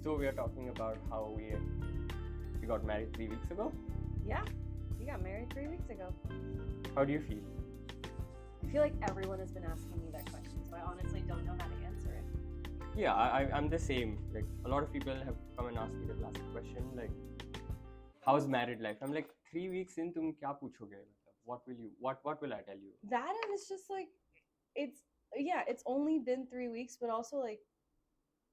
So we are talking about how we got married 3 weeks ago. Yeah, we got married 3 weeks ago. How do you feel? I feel like everyone has been asking me that question, so I honestly don't know how to answer it. Yeah, I'm the same. Like a lot of people have come and asked me the classic question, like, how's married life? I'm like, 3 weeks in, tum kya puchoge? What will I tell you? That and it's just like, it's only been 3 weeks, but also like,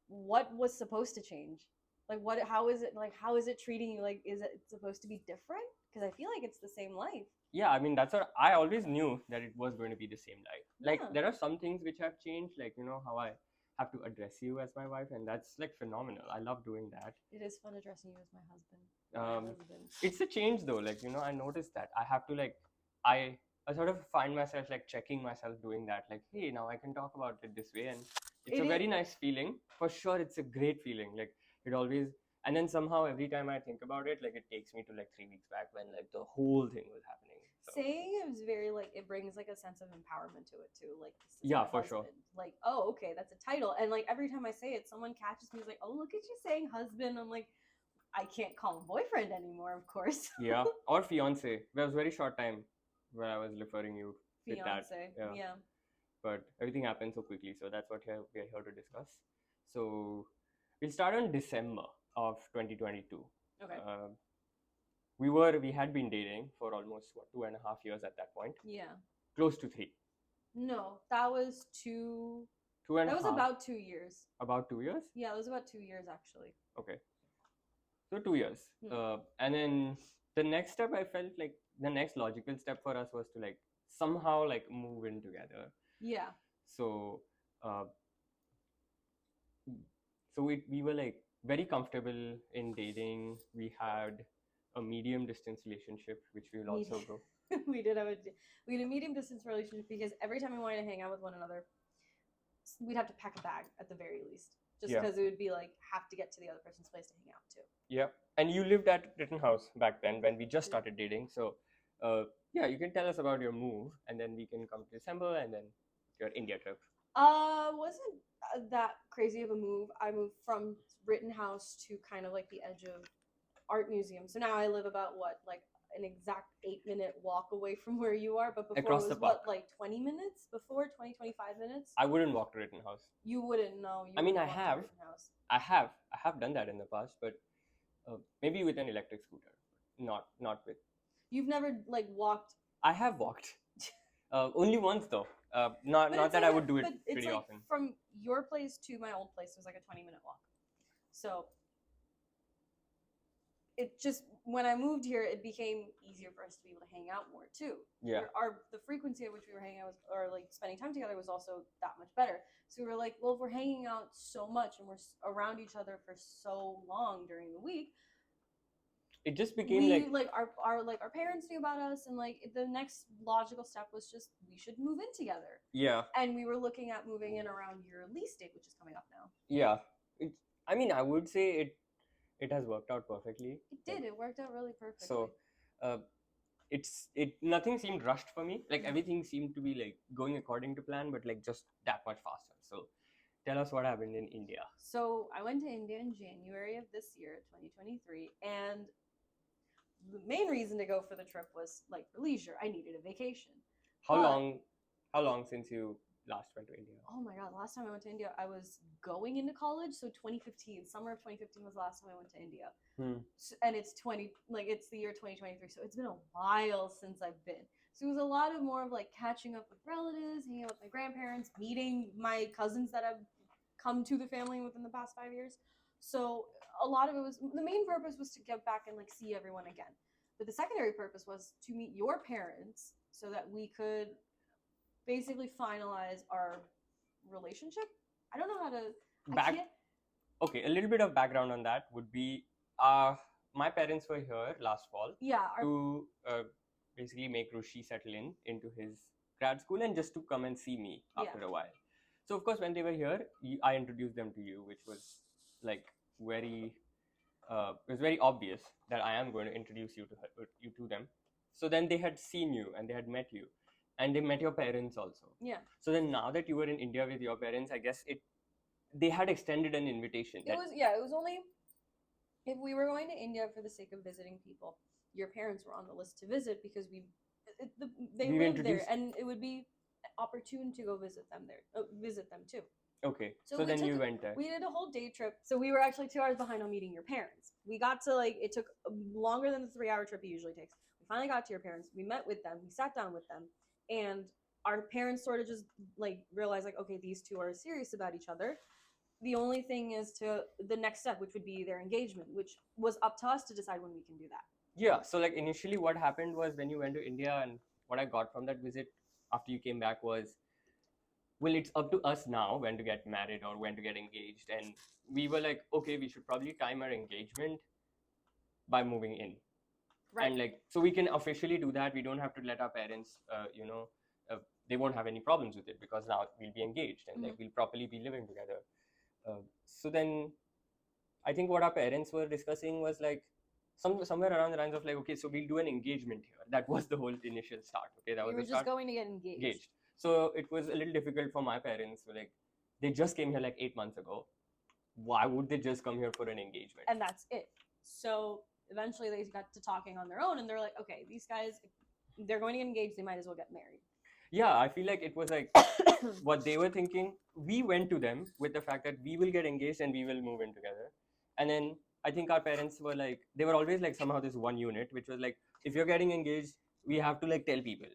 what was supposed to change? Like, how is it treating you? Like, is it supposed to be different? Because I feel like it's the same life. Yeah, I mean, that's what I always knew, that it was going to be the same life. Like, Yeah. there are some things which have changed, like, how I have to address you as my wife, and that's like phenomenal. I love doing that. It is fun addressing you as my husband. It's a change though, like, I noticed that I have to like, I sort of find myself like checking myself doing that, like, hey, now I can talk about it this way, and it's a very nice feeling. For sure, it's a great feeling. Like, it always, and then somehow every time I think about it, like, it takes me to like 3 weeks back when like the whole thing was happening. So. Saying it was very like, it brings like a sense of empowerment to it too. Like, this is Yeah, my for husband. sure. Like, oh, okay, that's a title. And like every time I say it, someone catches me, is like, oh, look at you saying husband. I'm like, I can't call him boyfriend anymore, of course. Yeah, or fiance. There was a very short time where I was referring you with that. Fiance. Yeah. But everything happened so quickly, so that's what we are here to discuss. So we'll start on December of 2022. Okay. We had been dating for almost 2.5 years at that point. Yeah. Close to 3. No, that was two. 2.5. That was about 2 years. About 2 years? Yeah, it was about 2 years actually. Okay. So 2 years. And then the next step, I felt like the next logical step for us was to like somehow like move in together. Yeah. So we were like very comfortable in dating. We had a medium distance relationship, which we will also go. we had a medium distance relationship because every time we wanted to hang out with one another, we'd have to pack a bag at the very least, just because it would be like, have to get to the other person's place to hang out too. Yeah, and you lived at Rittenhouse back then when we just started dating. So yeah, you can tell us about your move, and then we can come to December and then your India trip. Wasn't that crazy of a move. I moved from Rittenhouse to kind of like the edge of Art Museum. So now I live about like an exact 8-minute walk away from where you are. But before Across it was what, like 20 minutes before, 25 minutes? I wouldn't walk to Rittenhouse. You wouldn't know. I mean, I have done that in the past, but maybe with an electric scooter, not with. You've never like walked? I have walked. Only once though. Not that I would do it pretty often. From your place to my old place was like a 20-minute walk. So it just, when I moved here, it became easier for us to be able to hang out more too. Yeah. The frequency at which we were hanging out or like spending time together was also that much better. So we were like, well, if we're hanging out so much and we're around each other for so long during the week, it just became our parents knew about us, and like the next logical step was just, we should move in together. Yeah. And we were looking at moving in around your lease date, which is coming up now. Yeah. I mean, I would say it has worked out perfectly. It did. It worked out really perfectly. So nothing seemed rushed for me. Like everything seemed to be like going according to plan, but like just that much faster. So tell us what happened in India. So I went to India in January of this year, 2023, and the main reason to go for the trip was like for leisure. I needed a vacation. How long since you last went to India? Oh my God, last time I went to India, I was going into college, so 2015, summer of 2015 was the last time I went to India. So, and it's the year 2023, so it's been a while since I've been. So it was a lot of more of like catching up with relatives, hanging out with my grandparents, meeting my cousins that have come to the family within the past 5 years. So a lot of it was, the main purpose was to get back and like see everyone again. But the secondary purpose was to meet your parents so that we could basically finalize our relationship. I don't know how to... Okay, a little bit of background on that would be, my parents were here last fall to basically make Rushi settle into his grad school and just to come and see me after a while. So of course, when they were here, I introduced them to you, which was like it was very obvious that I am going to introduce you to them. So then they had seen you and they had met you, and they met your parents also. Yeah. So then now that you were in India with your parents, I guess they had extended an invitation. It was only if we were going to India for the sake of visiting people. Your parents were on the list to visit because they lived there, and it would be opportune to go visit them too. Okay, so then you went there. We did a whole day trip. So we were actually 2 hours behind on meeting your parents. We got to it took longer than the 3-hour trip it usually takes. We finally got to your parents. We met with them. We sat down with them, and our parents sort of just realized okay, these two are serious about each other. The only thing is the next step, which would be their engagement, which was up to us to decide when we can do that. Yeah, so initially what happened was when you went to India, and what I got from that visit after you came back was, well, it's up to us now when to get married or when to get engaged. And we were like, okay, we should probably time our engagement by moving in. Right. And so we can officially do that. We don't have to let our parents, they won't have any problems with it because now we'll be engaged and we'll properly be living together. So then I think what our parents were discussing was somewhere around the lines of okay, so we'll do an engagement here. That was the whole initial start. Okay, that was the start. We were just going to get engaged. So it was a little difficult for my parents. They just came here 8 months ago. Why would they just come here for an engagement? And that's it. So eventually they got to talking on their own, and they're like, okay, these guys, they're going to get engaged. They might as well get married. Yeah, I feel like it was what they were thinking. We went to them with the fact that we will get engaged and we will move in together. And then I think our parents were they were always somehow this one unit, which was if you're getting engaged, we have to tell people.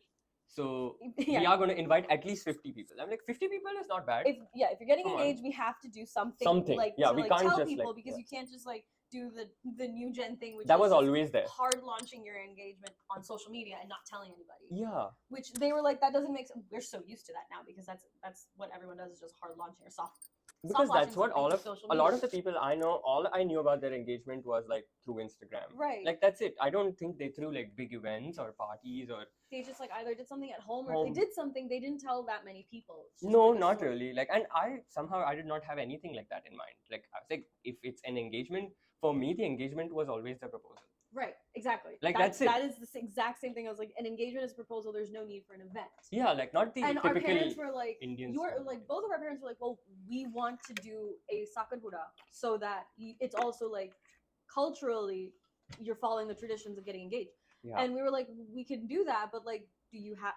So we are going to invite at least 50 people. I'm 50 people is not bad. If you're getting engaged, we have to do something. We can't tell just people because you can't just do the new gen thing, which that was always there. Hard launching your engagement on social media and not telling anybody. Yeah. Which they were that doesn't make sense. We're so used to that now because that's what everyone does is just hard launching or soft. Because that's what a lot of the people I know, all I knew about their engagement was through Instagram. Right. That's it. I don't think they threw big events or parties or. They just either did something at home or if they did something, they didn't tell that many people. No, not really. And I did not have anything like that in mind. I was if it's an engagement, for me, the engagement was always the proposal. Right, exactly. That's it. That is the exact same thing. I was an engagement is a proposal. There's no need for an event. Yeah, not the and typical our parents were Indian. Both of our parents were well, we want to do a sakadhura so that it's also culturally you're following the traditions of getting engaged. Yeah. And we were we can do that, but do you have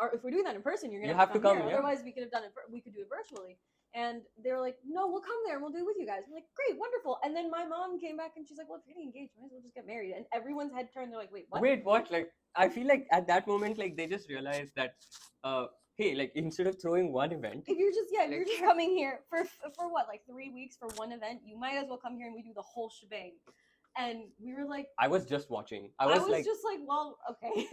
or if we're doing that in person, you're gonna have to come here. Yeah. Otherwise, we could have done it. We could do it virtually. And they were no, we'll come there and we'll do it with you guys. I'm great, wonderful. And then my mom came back and she's well, if you're getting engaged, might as well just get married. And everyone's head turned. They're wait, what? Wait, what? I feel at that moment, they just realized that, hey, instead of throwing one event. If you're just, you're just coming here for what, 3 weeks for one event, you might as well come here and we do the whole shebang. And we were I was just watching. I was just well, okay.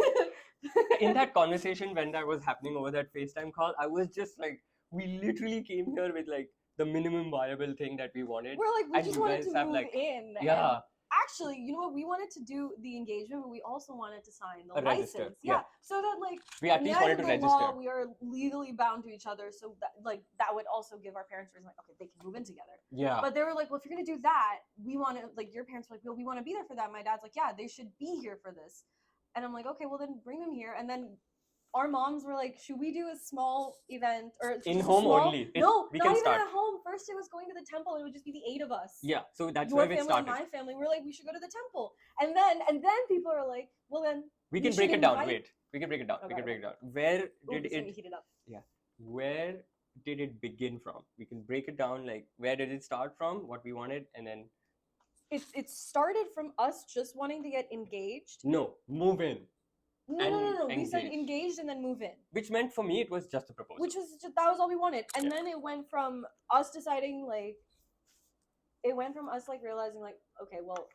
In that conversation when that was happening over that FaceTime call, I was just we literally came here with the minimum viable thing that we wanted. We're we just wanted to move in. Yeah. And actually, you know what? We wanted to do the engagement, but we also wanted to sign the license. Yeah. So that we at least wanted to register. Law, we are legally bound to each other. So that that would also give our parents reason okay, they can move in together. Yeah. But they were well, if you're gonna do that, we want to your parents were well, we want to be there for that. My dad's yeah, they should be here for this. And I'm okay, well then bring them here. And then our moms were should we do a small event or in home only? No, not even at home. First it was going to the temple and it would just be the 8 of us. Yeah, so that's where it started. My family, we're we should go to the temple. And then people are well then we can break it down. Wait, we can break it down. Okay. We can break it down. Where did it heat it up? Yeah. Where did it begin from? We can break it down where did it start from, what we wanted, and then it started from us just wanting to get engaged. No, move in. No. We said engaged and then move in. Which meant for me it was just a proposal. Which was that was all we wanted. And then it went from us deciding it went from us realizing okay, well,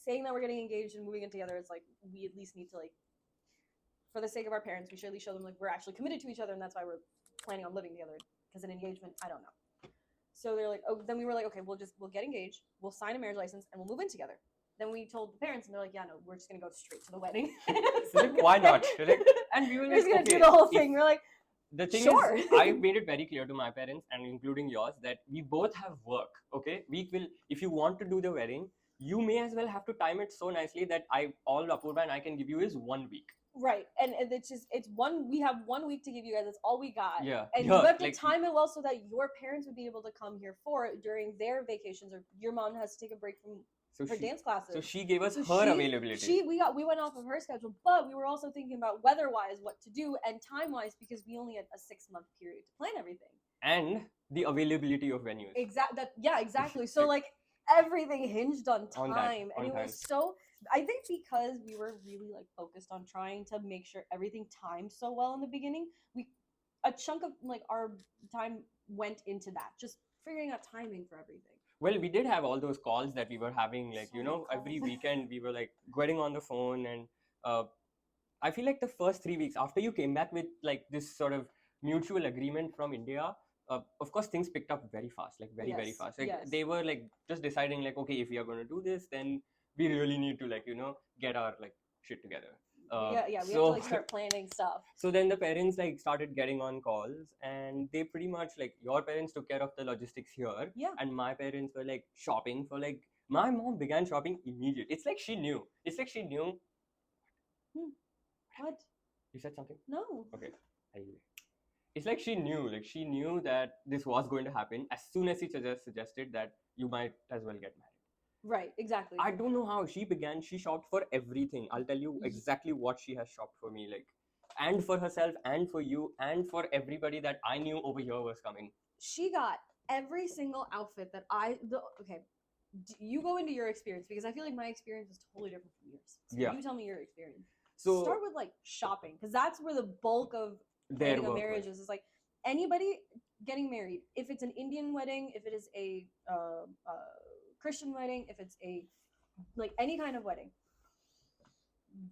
saying that we're getting engaged and moving in together is we at least need to for the sake of our parents, we should at least show them we're actually committed to each other and that's why we're planning on living together. Because an engagement, I don't know. So they're then we were okay, we'll get engaged, we'll sign a marriage license and we'll move in together. Then we told the parents, and they're yeah, no, we're just gonna go straight to the wedding. Why not? And we were just gonna do the whole thing. We're the thing sure. Is, I made it very clear to my parents, and including yours, that we both have work. Okay, we will. If you want to do the wedding, you may as well have to time it so nicely that all Apurva and I can give you is 1 week. Right, and it's one, we have 1 week to give you guys. That's all we got. Yeah, and yeah, you have to like, time it well so that your parents would be able to come here for it during their vacations, or your mom has to take a break from her dance classes. So she gave us her availability. We went off of her schedule, but we were also thinking about weather-wise what to do and time-wise, because we only had a 6-month period to plan everything. And the availability of venues. Exactly. So like everything hinged on time, On that, and it was so. I think because we were really like focused on trying to make sure everything timed so well in the beginning, a chunk of like our time went into that, just figuring out timing for everything. Well, we did have all those calls that we were having, like, So every weekend we were like getting on the phone, and I feel like the first 3 weeks after you came back with like this sort of mutual agreement from India, of course things picked up very fast, like very fast. Like they were like just deciding like, okay, if we are going to do this, then we really need to like get our like shit together. We have to like start planning stuff. So then the parents like started getting on calls, and they pretty much like, your parents took care of the logistics here, and my parents were like shopping for like, my mom began shopping immediately. It's like she knew. What? You said something? No. Okay. It's like she knew that this was going to happen as soon as he suggested that you might as well get married. Right, exactly. I don't know how she began. She shopped for everything. I'll tell you exactly what she has shopped for me, like, and for herself, and for you, and for everybody that I knew over here was coming. She got every single outfit that okay. You go into your experience, because I feel like my experience is totally different from yours. So you tell me your experience. So start with like shopping, because that's where the bulk of planning a marriage is. It's like anybody getting married, if it's an Indian wedding, if it is a Christian wedding, if it's a like any kind of wedding,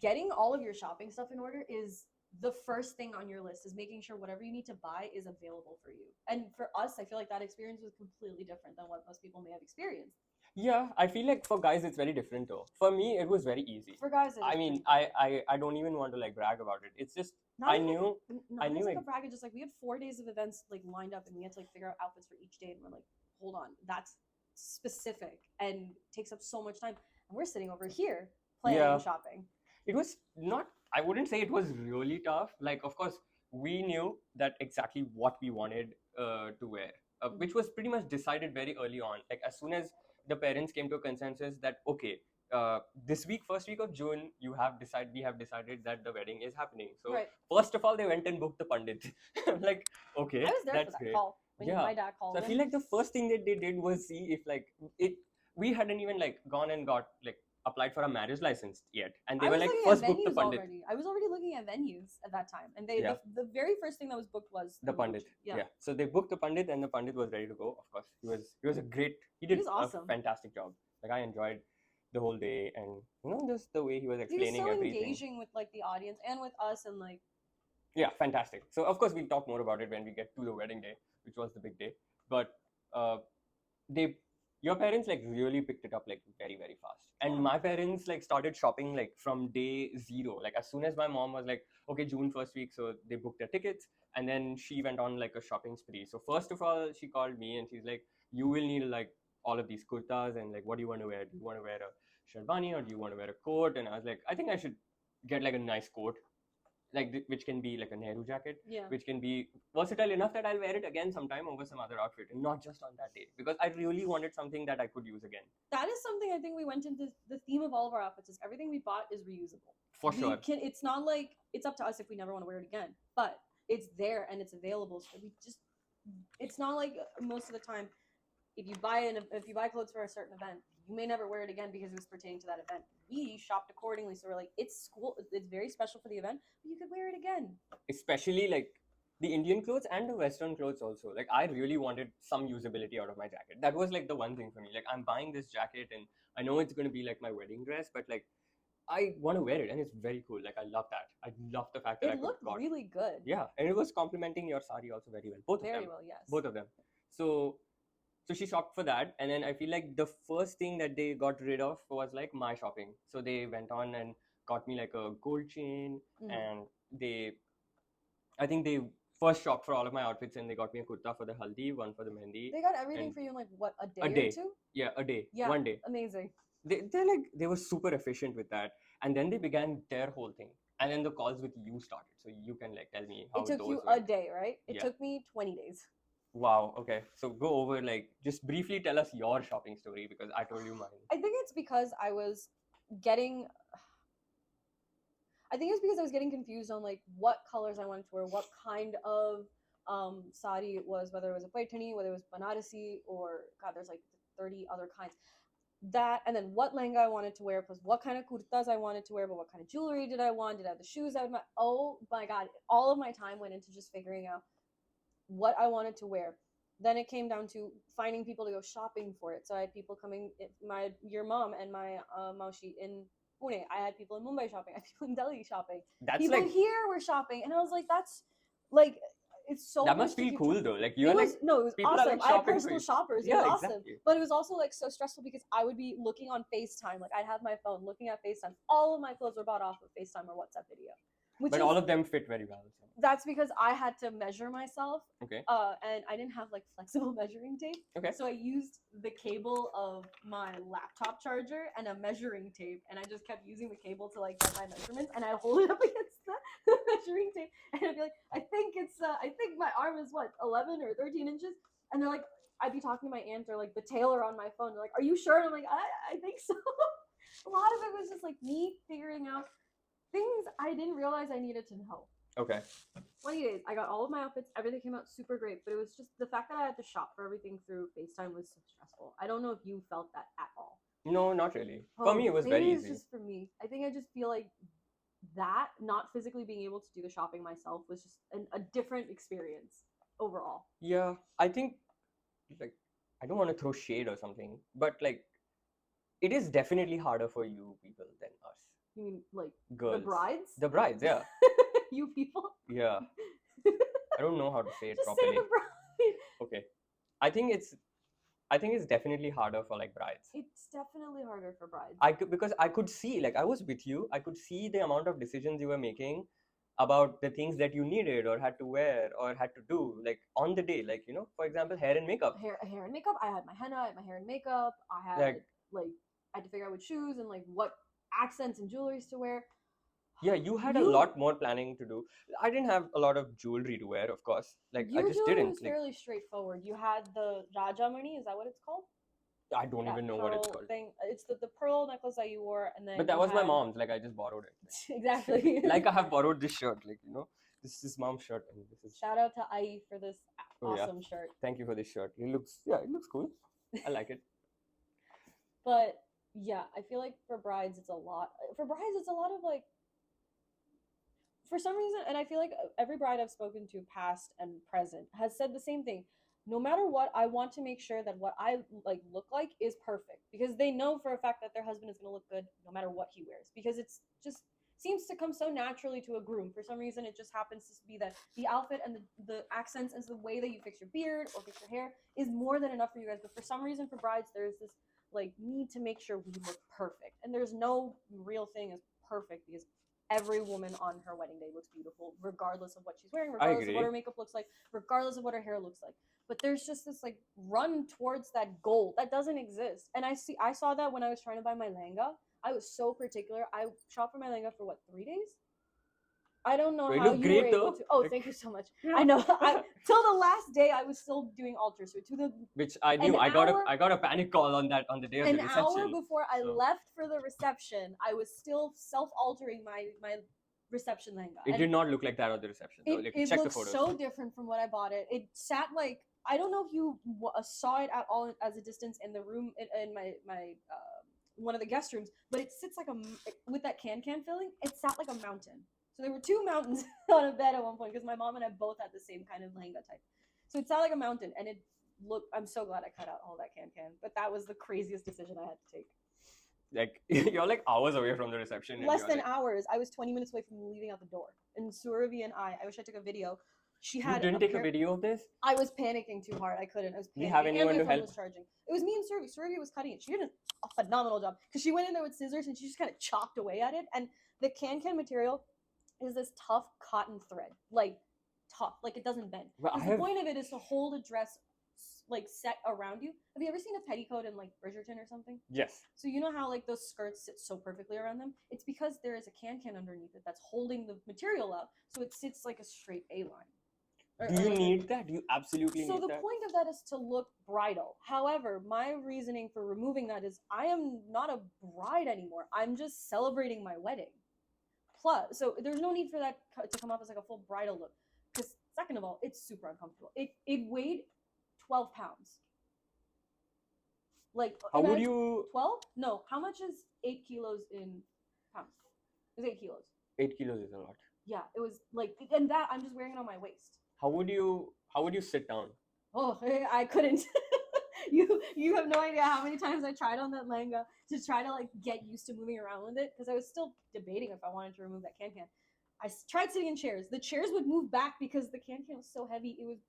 getting all of your shopping stuff in order is the first thing on your list, is making sure whatever you need to buy is available for you. And for us, I feel like that experience was completely different than what most people may have experienced. Yeah, I feel like for guys it's very different though. For me, it was very easy. For guys, I mean, I don't even want to like brag about it. It's just I knew like a brag. It's just like we had 4 days of events like lined up, and we had to like figure out outfits for each day, and we're like, hold on, that's specific and takes up so much time, and we're sitting over here planning shopping. It was not, I wouldn't say it was really tough. Like, of course, we knew that exactly what we wanted to wear, which was pretty much decided very early on. Like, as soon as the parents came to a consensus that, okay, this week, first week of June, we have decided that the wedding is happening. So first of all, they went and booked the pandit. Like, okay, I was there that's for that great. Call when my dad called. So I feel like the first thing that they did was see if like we hadn't even like gone and got like applied for a marriage license yet, and they were like, first book the pandit. I was already looking at venues at that time, and they the very first thing that was booked was the pandit. So they booked the pandit, and the pandit was ready to go. Of course, he was a great. He did awesome. A fantastic job. Like, I enjoyed the whole day, and just the way he was explaining everything. He was so engaging with like the audience and with us, and like. Yeah, fantastic. So of course we'll talk more about it when we get to the wedding day, which was the big day. But your parents like really picked it up like very fast, and my parents like started shopping like from day 0. Like, as soon as my mom was like, okay, June first week, so they booked their tickets, and then she went on like a shopping spree. So first of all, she called me and she's like, you will need like all of these kurtas, and like, what do you want to wear? Do you want to wear a sherwani, or do you want to wear a coat? And I was like, I think I should get like a nice coat, like which can be like a Nehru jacket, which can be versatile enough that I'll wear it again sometime over some other outfit, and not just on that day, because I really wanted something that I could use again. That is something I think we went into. The theme of all of our outfits is everything we bought is reusable. For sure. It's not like it's up to us if we never want to wear it again, but it's there and it's available. So it's not like most of the time, if you buy clothes for a certain event, you may never wear it again because it was pertaining to that event. We shopped accordingly, so we're like, it's very special for the event, but you could wear it again. Especially like the Indian clothes and the Western clothes also. Like, I really wanted some usability out of my jacket. That was like the one thing for me. Like, I'm buying this jacket, and I know it's going to be like my wedding dress, but like, I want to wear it, and it's very cool. Like, I love that. I love the fact that it looked really good. Yeah, and it was complementing your sari also very well. Both of them. Very well, yes. Both of them. So she shopped for that, and then I feel like the first thing that they got rid of was like my shopping. So they went on and got me like a gold chain, and I think they first shopped for all of my outfits, and they got me a kurta for the haldi, one for the mehndi. They got everything for you in like what, a day or two? Yeah, a day. Yeah, 1 day. Amazing. They were super efficient with that, and then they began their whole thing. And then the calls with you started. So you can like tell me how it took those you went. a day, right? It Yeah. took me 20 days. Wow. Okay. So go over like just briefly tell us your shopping story because I told you mine. I think it's because I was getting confused on like what colors I wanted to wear, what kind of sari it was, whether it was a paitani, whether it was banarasi, or God, there's like 30 other kinds. That, and then what lehenga I wanted to wear, plus what kind of kurtas I wanted to wear, but what kind of jewelry did I want? Did I have the shoes I would want? Oh my God, all of my time went into just figuring out what I wanted to wear. Then it came down to finding people to go shopping for it. So I had people coming, your mom and my maushi in Pune. I had people in Mumbai shopping. I had people in Delhi shopping. That's people like here were shopping, and I was like, that's like, it's so. That must feel cool though. Like you're like it was people awesome. are like I had shopping for personal you. shoppers. It Yeah, was awesome. exactly. But it was also like so stressful because I would be looking on FaceTime. Like I'd have my phone looking at FaceTime. All of my clothes were bought off of FaceTime or WhatsApp video. But all of them fit very well. So. That's because I had to measure myself. Okay. And I didn't have like flexible measuring tape. Okay. So I used the cable of my laptop charger and a measuring tape, and I just kept using the cable to like get my measurements, and I'd hold it up against the measuring tape, and I'd be like, I think my arm is what, 11 or 13 inches, and they're like, I'd be talking to my aunt or like the tailor on my phone. They're like, are you sure? And I'm like, I think so. A lot of it was just like me figuring out things I didn't realize I needed to know. Okay. 20 days. I got all of my outfits. Everything came out super great, but it was just the fact that I had to shop for everything through FaceTime was so stressful. I don't know if you felt that at all. No, not really. For me, it was very easy. Maybe it's just for me. I think I just feel like that, not physically being able to do the shopping myself, was just a different experience overall. Yeah, I think, like, I don't want to throw shade or something, but like, it is definitely harder for you people than us. You mean like girls? The brides? The brides, yeah. You people? Yeah. I don't know how to say it just properly. Say the bride. Okay. I think it's definitely harder for like brides. It's definitely harder for brides. Because I could see, like I was with you, I could see the amount of decisions you were making about the things that you needed or had to wear or had to do like on the day, like, you know, for example, hair and makeup. Hair and makeup. I had my henna, I had my hair and makeup. I had like I had to figure out what shoes and like what accents and jewelries to wear. Yeah, you had a lot more planning to do. I didn't have a lot of jewelry to wear, of course. Like your I just jewelry didn't. was fairly straightforward. You had the Rajamani, is that what it's called? I don't even know what it's called. Thing. It's the pearl necklace that you wore, and then. But that was my mom's. Like I just borrowed it. Exactly. Like I have borrowed this shirt. Like, you know, this is mom's shirt, and this is. Shout out to Ai for this awesome shirt. Thank you for this shirt. It looks cool. I like it. But yeah, I feel like for brides it's a lot. For brides it's a lot of like. For some reason, and I feel like every bride I've spoken to, past and present, has said the same thing. No matter what, I want to make sure that what I like look like is perfect, because they know for a fact that their husband is going to look good no matter what he wears, because it's just seems to come so naturally to a groom. For some reason, it just happens to be that the outfit and the accents and the way that you fix your beard or fix your hair is more than enough for you guys. But for some reason, for brides, there's this like need to make sure we look perfect, and there's no real thing as perfect, because every woman on her wedding day looks beautiful, regardless of what she's wearing, regardless of what her makeup looks like, regardless of what her hair looks like. But there's just this like run towards that goal that doesn't exist. And I saw that when I was trying to buy my lehenga. I was so particular. I shopped for my lehenga for what, 3 days? I don't know how you were able to. Oh, thank you so much. Yeah. I know. Till the last day, I was still doing altars. So which I knew. I got a panic call on that on the day of the reception. An hour before I left for the reception, I was still self-altering my reception lehenga. It did not look like that on the reception. Though. Like, it check looked the photos. So different from what I bought it. It sat like, I don't know if you saw it at all as a distance in the room in my one of the guest rooms, but it sits like with that can filling. It sat like a mountain. So there were two mountains on a bed at one point, because my mom and I both had the same kind of lehenga type. So it sat like a mountain, and it looked. I'm so glad I cut out all that can, but that was the craziest decision I had to take. Like you're like hours away from the reception. Less than hours. I was 20 minutes away from leaving out the door. And Surabhi and I wish I took a video. You didn't take a video of this? I was panicking too hard. I couldn't. I was panicking. Did you have anyone to help? Was charging. It was me and Surabhi. Surabhi was cutting it. She did a phenomenal job, because she went in there with scissors and she just kind of chopped away at it. And the can material is this tough cotton thread, like tough, like it doesn't bend. The point of it is to hold a dress like set around you. Have you ever seen a petticoat in like Bridgerton or something? Yes. So you know how like those skirts sit so perfectly around them? It's because there is a can underneath it that's holding the material up, so it sits like a straight A line. Do you need that? Do you absolutely need that? So the point of that is to look bridal. However, my reasoning for removing that is I am not a bride anymore. I'm just celebrating my wedding. Plus, so there's no need for that to come up as like a full bridal look. Because second of all, it's super uncomfortable. It weighed 12 pounds. Like how would you 12? No, how much is 8 kilos in pounds? It was 8 kilos. 8 kilos is a lot. Yeah, it was like, and that I'm just wearing it on my waist. How would you sit down? Oh, I couldn't. you have no idea how many times I tried on that langa to try to like get used to moving around with it, because I was still debating if I wanted to remove that can. I tried sitting in chairs. The chairs would move back because the can was so heavy. It was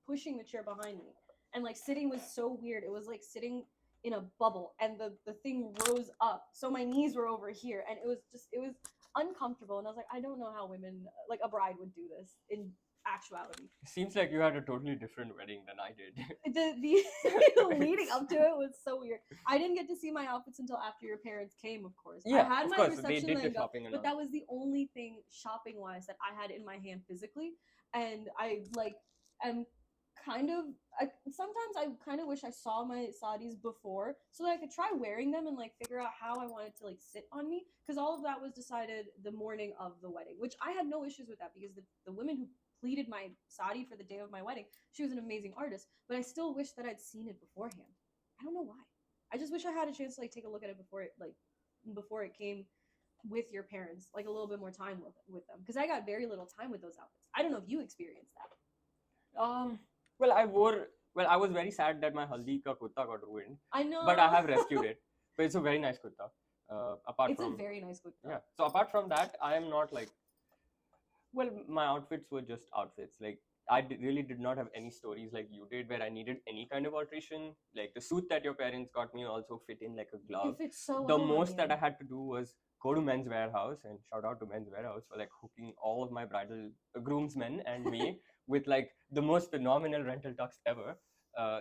pushing the chair behind me, and like sitting was so weird. It was like sitting in a bubble, and the thing rose up, so my knees were over here, and it was uncomfortable. And I was like, I don't know how women, like a bride, would do this in actuality. It seems like you had a totally different wedding than I did. The leading up to it was so weird. I didn't get to see my outfits until after your parents came, of course. Yeah, I had my course. reception They did the langa, shopping but that was the only thing shopping wise that I had in my hand physically. And I like am sometimes I kind of wish I saw my sadis before so that I could try wearing them and like figure out how I wanted to like sit on me, because all of that was decided the morning of the wedding, which I had no issues with that, because the women who pleated my sari for the day of my wedding, she was an amazing artist, but I still wish that I'd seen it beforehand. I don't know why. I just wish I had a chance to like take a look at it before it came with your parents, like a little bit more time with them, because I got very little time with those outfits. I don't know if you experienced that. Well, I was very sad that my haldi ka kurta got ruined. I know. But I have rescued it. But it's a very nice kurta. It's a very nice kurta. Yeah. So apart from that, I am not like, well, my outfits were just outfits. Like, I really did not have any stories like you did where I needed any kind of alteration. Like, the suit that your parents got me also fit in like a glove. It fits so the well most that I had to do was go to Men's Warehouse, and shout out to Men's Warehouse for like hooking all of my bridal groomsmen and me with like the most phenomenal rental tux ever.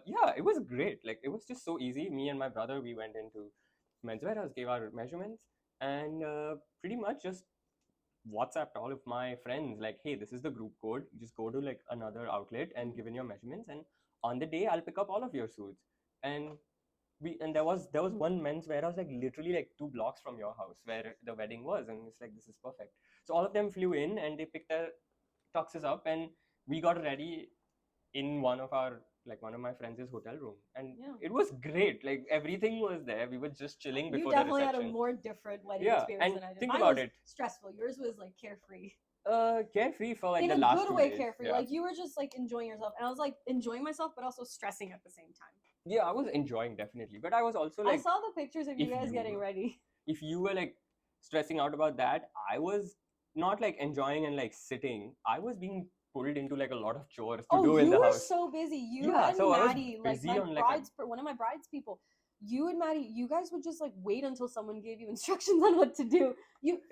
Yeah, it was great. Like, it was just so easy. Me and my brother, we went into Men's Warehouse, gave our measurements, and pretty much just WhatsApped all of my friends like, hey, this is the group code. You just go to like another outlet and give in your measurements, and on the day I'll pick up all of your suits. And there was one Men's Warehouse like literally like 2 blocks from your house where the wedding was, and it's like, this is perfect. So all of them flew in and they picked their tuxes up, and we got ready in one of my friends' hotel room, and it was great. Like, everything was there. We were just chilling before the reception. You definitely had a more different wedding experience than I did. Think about it. Stressful. Yours was like carefree. Carefree for like in the last 2 days. In a good way, carefree. Yeah. Like, you were just like enjoying yourself, and I was like enjoying myself, but also stressing at the same time. Yeah, I was enjoying definitely, but I was also like, I saw the pictures of you guys getting ready. If you were like stressing out about that, I was not like enjoying and like sitting. I was being pulled into like a lot of chores to do in the house. You were so busy. You and Maddie, like one of my brides people. You and Maddie, you guys would just like wait until someone gave you instructions on what to do. The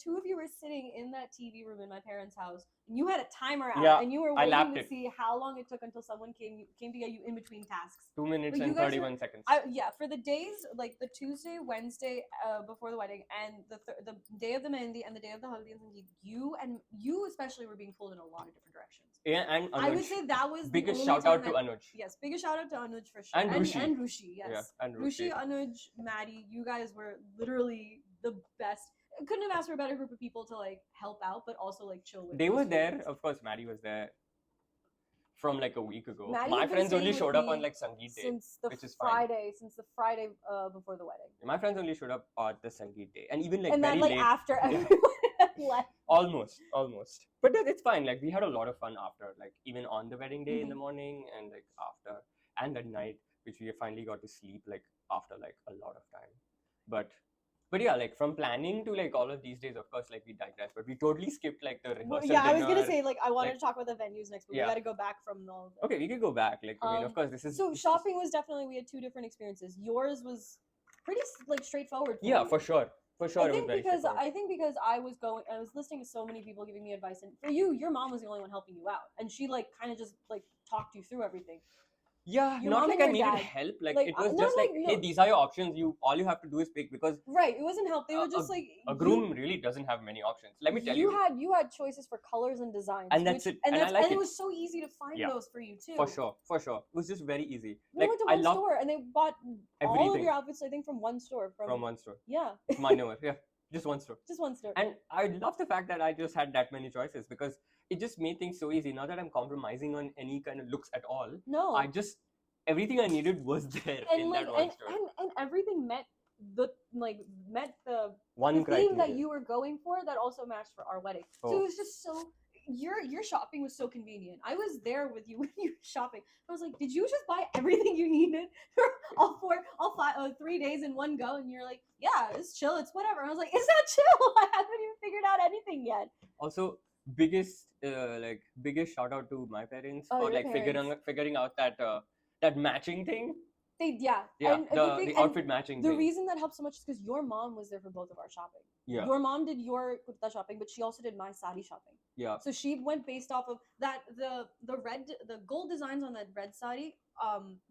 two of you were sitting in that TV room in my parents' house, and you had a timer out, and you were waiting to see how long it took until someone came to get you in between tasks. 2 minutes and 31 seconds. For the days, like the Tuesday, Wednesday before the wedding, and the day of the Mehndi and the day of the Haldi and Sangeet, you especially were being pulled in a lot of different directions. Yeah, and Anuj. I would say that was biggest shout out to Anuj. Yes, biggest shout out to Anuj for sure. And Rushi. And Rushi, yes. Yeah, and Rushi, Anuj, Maddie, you guys were literally the best. I couldn't have asked for a better group of people to like help out, but also like chill with. They were there, of course. Maddie was there from like a week ago. Maddie my friends only showed up on like Sangeet day, since the Friday before the wedding. My friends only showed up on the Sangeet day, and even like and very then like late. After everyone had left. Almost. But it's fine. Like, we had a lot of fun after, like even on the wedding day in the morning, and like after, and at night, which we finally got to sleep like after like a lot of time. But yeah, like from planning to like all of these days, of course, like we digress, but we totally skipped like the rehearsal. I was gonna say like I wanted to talk about the venues next, but we gotta go back from all of them. Okay, we could go back. Like, I mean, of course, this is shopping was definitely, we had 2 different experiences. Yours was pretty like straightforward. For sure. I think because I was listening to so many people giving me advice, and for you, your mom was the only one helping you out, and she like kind of just like talked you through everything. Yeah, Your not mom like and I your needed dad, help. Like like, it was not just like, like, hey, no. these are your options. All you have to do is pick, because Right, it wasn't help. They were just like, a groom really doesn't have many options. Let me tell you. You had choices for colors and designs, And that's it. And I like and it. it was so easy to find Yeah. those for you too. For sure. It was just very easy. We Like went to I one love store and they bought all of everything your outfits, I think, from one store. from one store. Yeah. It's my number. Yeah. Just one store. Just one store. And I love the fact that I just had that many choices, because it just made things so easy. Not that I'm compromising on any kind of looks at all. No. I just, everything I needed was there in that one store. And everything met the one theme that you were going for, that also matched for our wedding. Oh. So it was just so, your shopping was so convenient. I was there with you when you were shopping. I was like, did you just buy everything you needed for all 3 days in one go? And you're like, yeah, it's chill, it's whatever. I was like, it's not chill. I haven't even figured out anything yet. Also, biggest shout out to my parents for like figuring out that matching thing. Yeah. And the outfit matching. The reason that helped so much is because your mom was there for both of our shopping. Yeah. Your mom did your kurta shopping, but she also did my sari shopping. Yeah. So she went based off of that. The gold designs on that red sari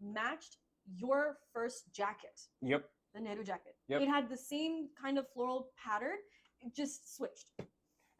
matched your first jacket. Yep. The Nehru jacket. Yep. It had the same kind of floral pattern. It just switched.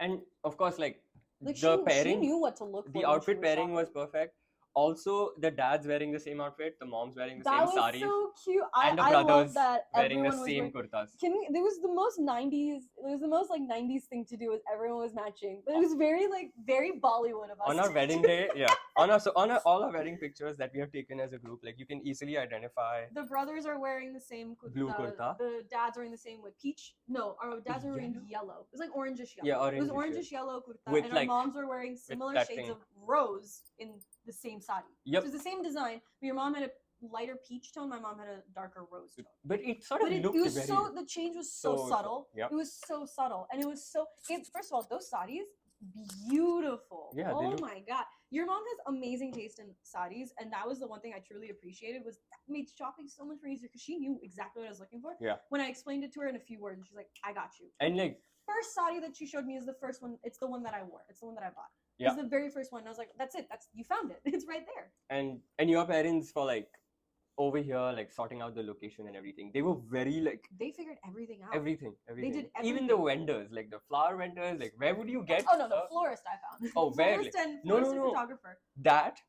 And of course, like the she pairing, knew what to look for. The outfit pairing was perfect. Also, the dad's wearing the same outfit, the mom's wearing the same sari. That was so cute. And the brothers wearing the same kurtas. It was the most 90s. It was the most like 90s thing to do. Was everyone was matching, but it was very Bollywood of us. On our wedding day, yeah. On all our wedding pictures that we have taken as a group, like you can easily identify. The brothers are wearing the same blue kurta. The dads are wearing the same with peach. No, our dads are wearing yellow. It was like orangish yellow. Yeah, orange. It was orangish yellow kurta, and our moms were wearing similar shades of rose in the same sari. Yep. So it was the same design, but your mom had a lighter peach tone, my mom had a darker rose tone. But it sort of looked very... the change was so subtle. Yep. It was so subtle. And it was so... first of all, those saris, beautiful. Yeah, oh my God. Your mom has amazing taste in saris, and that was the one thing I truly appreciated, was that made shopping so much more easier, because she knew exactly what I was looking for. Yeah. When I explained it to her in a few words, she's like, I got you. And like... First sari that she showed me is the first one. It's the one that I wore. It's the one that I bought. Yeah. It's the very first one. And I was like, that's it. You found it. It's right there. And your parents, for like over here, like sorting out the location and everything, they were very like... They figured everything out. Everything. They did everything. Even the vendors, like the flower vendors, like where would you get... Oh no, the florist I found. Oh, where? Florist and photographer.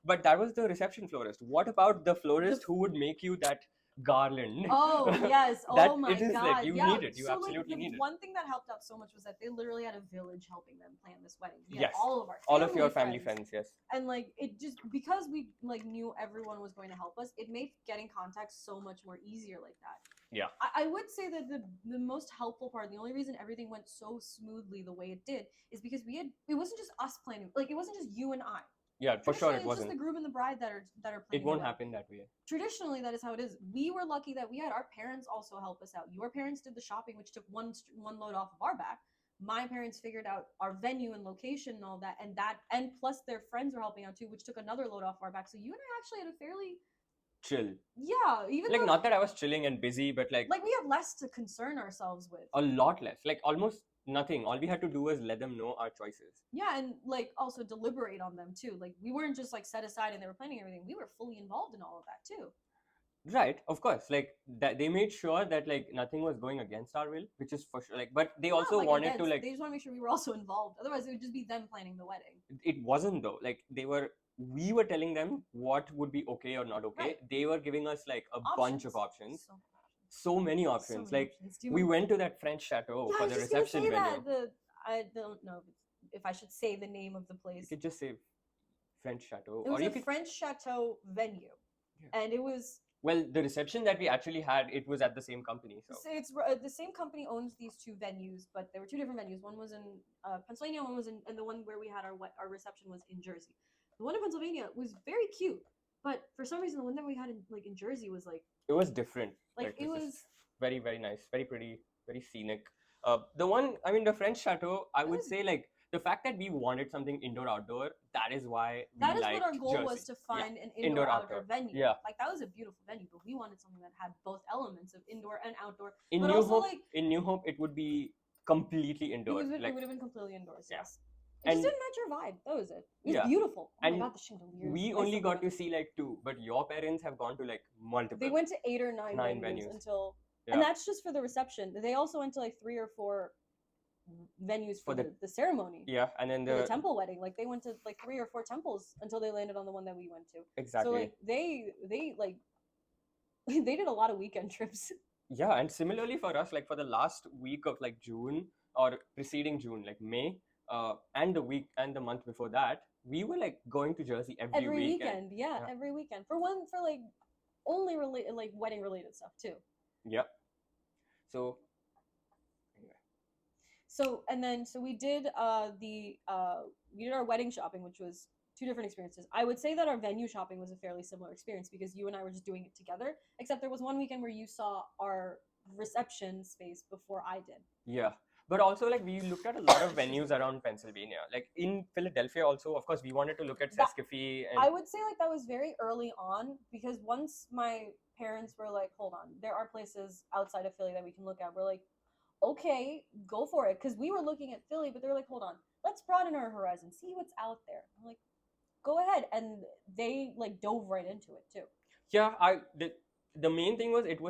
But that was the reception florist. What about the florist who would make you that garland? Oh yes. Oh my God. Like, you need it. You absolutely need it. One thing that helped out so much was that they literally had a village helping them plan this wedding. Yes. All of your family friends, yes. And like it just, because we like knew everyone was going to help us, it made getting contacts so much more easier like that. Yeah. I would say that the most helpful part, the only reason everything went so smoothly the way it did, is because it wasn't just us planning. Like it wasn't just you and I. Yeah, for sure it wasn't. It's just the groom and the bride that are planning. It won't happen that way. Traditionally, that is how it is. We were lucky that we had our parents also help us out. Your parents did the shopping, which took one load off of our back. My parents figured out our venue and location and all that, and plus their friends were helping out too, which took another load off our back. So you and I actually had a fairly chill. Yeah, even like not that I was chilling and busy, but like we had less to concern ourselves with. A lot less, like almost nothing. All we had to do was let them know our choices. Yeah, and like also deliberate on them too. Like we weren't just like set aside and they were planning everything. We were fully involved in all of that too. Right, of course. Like that, they made sure that like nothing was going against our will, which is for sure. Like, but they also wanted to like. They just want to make sure we were also involved. Otherwise, it would just be them planning the wedding. It wasn't though. Like we were telling them what would be okay or not okay. Right. They were giving us like a bunch of options. So many options. We went to that French chateau for the reception venue. I don't know if I should say the name of the place. You could just say French chateau. It was a French chateau venue, and it was. Well, the reception that we actually had, it was at the same company. So it's the same company owns these two venues, but there were two different venues. One was in Pennsylvania, one was and the one where we had our reception was in Jersey. The one in Pennsylvania was very cute, but for some reason, the one that we had in Jersey was like. It was different. Like it was very, very nice, very pretty, very scenic. The French chateau, I would say like. The fact that we wanted something indoor-outdoor, that is why that is what our goal was, to find an indoor-outdoor venue. Yeah. Like, that was a beautiful venue, but we wanted something that had both elements of indoor and outdoor. In New Hope, it would be completely indoors. It would have been completely indoors, yes. It just didn't match your vibe. That was it. It was beautiful. Oh my god, the chandeliers. We only got to see like 2, but your parents have gone to like multiple. They went to 8 or 9 venues until, and that's just for the reception. They also went to like 3 or 4 venues for the ceremony. Yeah, and then the temple wedding. Like they went to like 3 or 4 temples until they landed on the one that we went to. Exactly. So like they like they did a lot of weekend trips. Yeah, and similarly for us, like for the last week of like June or preceding June, like May, and the week and the month before that, we were like going to Jersey every weekend. Yeah, every weekend for like only like wedding related stuff too. Yep. So anyway. So we did we did our wedding shopping, which was 2 different experiences. I would say that our venue shopping was a fairly similar experience because you and I were just doing it together, except there was one weekend where you saw our reception space before I did. Yeah. But also, like, we looked at a lot of venues around Pennsylvania. Like, in Philadelphia also, of course, we wanted to look at Sesquife. And I would say, like, that was very early on because once my parents were like, hold on, there are places outside of Philly that we can look at. We're like, okay, go for it. Because we were looking at Philly, but they were like, hold on, let's broaden our horizon, see what's out there. I'm like, go ahead. And they, like, dove right into it, too. Yeah, the main thing was it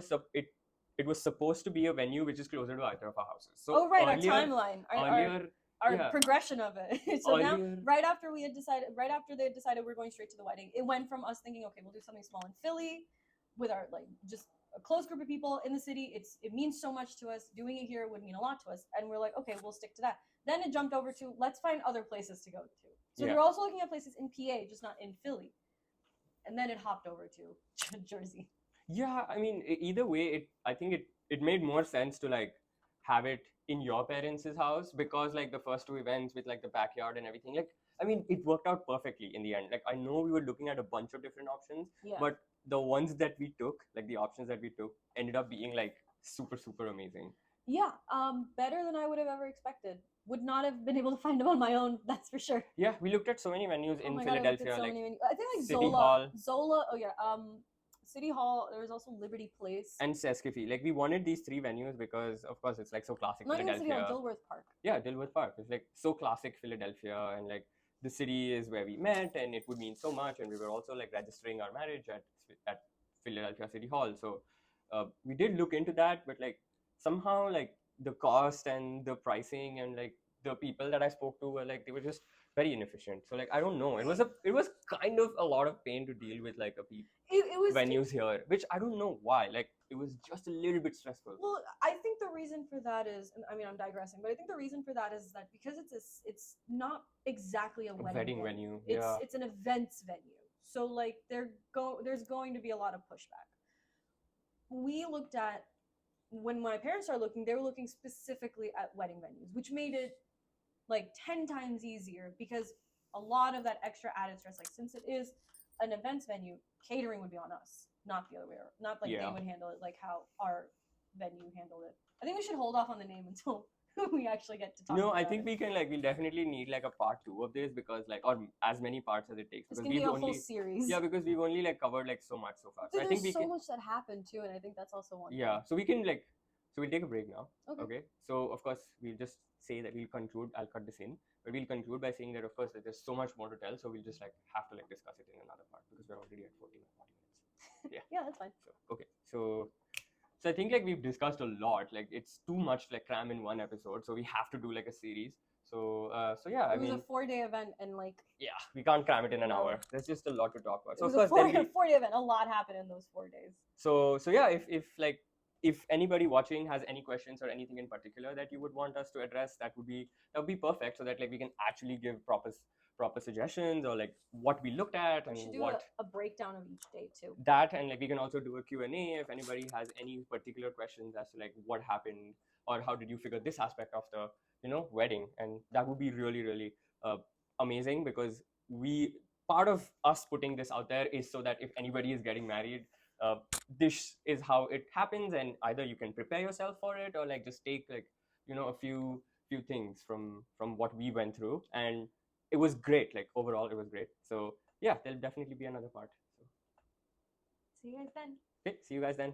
was supposed to be a venue which is closer to either of our houses. So our timeline, our progression of it. So now, right after they had decided we're going straight to the wedding, it went from us thinking, okay, we'll do something small in Philly with our like just a close group of people in the city. It means so much to us. Doing it here would mean a lot to us, and we're like, okay, we'll stick to that. Then it jumped over to let's find other places to go to. So they're also looking at places in PA, just not in Philly. And then it hopped over to Jersey. Yeah, I mean, either way, I think it made more sense to like have it in your parents' house because like the first 2 events with like the backyard and everything, like I mean, it worked out perfectly in the end. Like I know we were looking at a bunch of different options, but the ones that we took, like the options that we took, ended up being like super, super amazing. Yeah, better than I would have ever expected. Would not have been able to find them on my own, that's for sure. Yeah, we looked at so many venues in Philadelphia. I think like Zola. Oh yeah, City Hall. There was also Liberty Place and Sesquife. Like we wanted these 3 venues because, of course, it's like so classic Not Philadelphia. Even City Hall, Dilworth Park. Yeah, Dilworth Park. It's like so classic Philadelphia, and like the city is where we met, and it would mean so much. And we were also like registering our marriage at Philadelphia City Hall. So we did look into that, but like somehow like the cost and the pricing and like the people that I spoke to were like they were just very inefficient. So like I don't know. It was kind of a lot of pain to deal with like venues here, which I don't know why. Like it was just a little bit stressful. Well, I think the reason for that is, and I mean I'm digressing, but I think the reason for that is that because it's not exactly a wedding venue. It's an events venue. So like there's going to be a lot of pushback. We looked at when my parents started looking, they were looking specifically at wedding venues, which made it like 10 times easier because a lot of that extra added stress, like since it is an events venue, catering would be on us, not the other way around. Not like they would handle it like how our venue handled it. I think we should hold off on the name until we actually get to talk about it. I think we can we'll definitely need like a part 2 of this because like or as many parts as it takes. It's gonna be a whole series. Yeah, because we've only like covered like so much so far. So I think there's much that happened too, and I think that's also one. Yeah, so we can so we'll take a break now. Okay. So of course we'll just say that we'll conclude. I'll cut this in, but we'll conclude by saying that of course there's so much more to tell. So we'll just have to discuss it in another part because we're already at 40 minutes. Yeah. Yeah, that's fine. So okay. So I think we've discussed a lot. Like it's too much cram in one episode. So we have to do a series. So yeah, it was a 4-day event and we can't cram it in an hour. There's just a lot to talk about. So it was a 4-day event. A lot happened in those 4 days. So yeah, if anybody watching has any questions or anything in particular that you would want us to address, that would be perfect so that we can actually give proper suggestions or what we looked at and we should do a breakdown of each day too. That and we can also do a Q&A if anybody has any particular questions as to what happened or how did you figure this aspect of the wedding, and that would be really really amazing because part of us putting this out there is so that if anybody is getting married, this is how it happens, and either you can prepare yourself for it or just take a few things from what we went through, and it was great. Overall it was great. So yeah, there'll definitely be another part. So see you guys then. Okay, see you guys then.